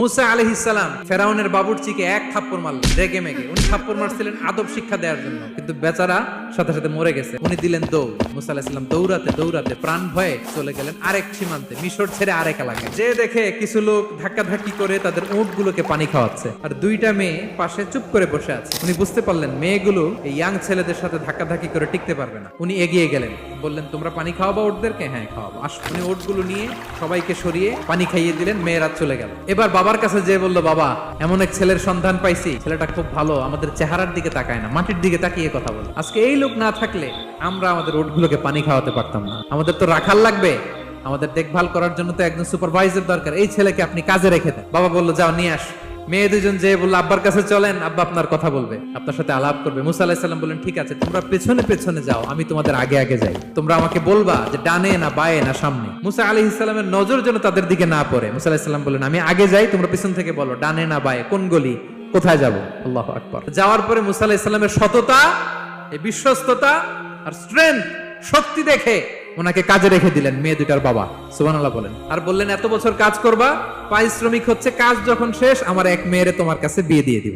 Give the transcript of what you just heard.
মুসা আলাইহিস সালাম ফেরাউনের বাবুর্চিকে এক থাপ্পড় মারলেন রেগে মেগে। উনি থাপ্পড় মারছিলেন আদব শিক্ষা দেওয়ার জন্য, কিন্তু বেচারা সাথে সাথে মরে গেছে। উনি দিলেন দৌড়। মুসা আলাইহিস সালাম দৌড়াতে দৌড়াতে প্রাণ ভয়ে চলে গেলেন আরেক সীমান্তে, মিশর ছেড়ে আরেক এলাকায়। যে দেখে কিছু লোক ধাক্কাধাক্কি করে তাদের উটগুলোকে পানি খাওয়াচ্ছে, আর দুইটা মেয়ে পাশে চুপ করে বসে আছে। উনি বুঝতে পারলেন মেয়েগুলো এই ইয়াং ছেলেদের সাথে ধাক্কাধাক্কি করে টিকতে পারবে না। উনি এগিয়ে গেলেন, বললেন তোমরা পানি খাওয়াবো উটদেরকে? হ্যাঁ খাওয়াবো, আসো। উনি উটগুলো নিয়ে সবাইকে সরিয়ে পানি খাইয়ে দিলেন, মেয়েরা চলে গেল। এবার বাবার কাছে যে বলল, বাবা এমন এক ছেলের সন্ধান পাইছি, ছেলেটা খুব ভালো, আমাদের চেহারার দিকে তাকায় না, মাটির দিকে তাকিয়ে কথা বলে। আজকে এই লোক না থাকলে আমরা আমাদের উটগুলোকে পানি খাওয়াতে পারতাম না। আমাদের তো রাখাল লাগবে, আমাদের দেখভাল করার জন্য তো একজন সুপারভাইজার দরকার। এই ছেলেকে আপনি কাজে রেখে দেন। বাবা বললো যাও নিয়ে আস। মেয়ে দুজন যে বললো আব্বার কাছে চলেন, আব্বা আপনার কথা বলবে, আপনার সাথে আলাপ করবে। মুসা আলাইহিস সালাম বললেন ঠিক আছে, তোমরা পেছনে পেছনে যাও, আমি তোমাদের আগে আগে যাই। তোমরা আমাকে বলবা যে ডানে না বায়ে না সামনে। মুসা আলাইহিস সালামের নজর যেন তাদের দিকে না পড়ে। মুসা আলাইহিস সালাম বললেন আমি আগে যাই, তোমরা পেছন থেকে বলো ডানে না বায়ে, কোন গলি, কোথায় যাব। আল্লাহু আকবার। যাওয়ার পরে মুসা আলাইহিস সালামের সততা, এই বিশ্বস্ততা আর স্ট্রেংথ, শক্তি দেখে ওনাকে কাজে রেখে দিলেন মেয়ে দুটার বাবা। সুবহানাল্লাহ বলেন। আর বললেন এত বছর কাজ করবা, পারিশ্রমিক হচ্ছে কাজ যখন শেষ আমার এক মেয়েরে তোমার কাছে বিয়ে দিয়ে দিব।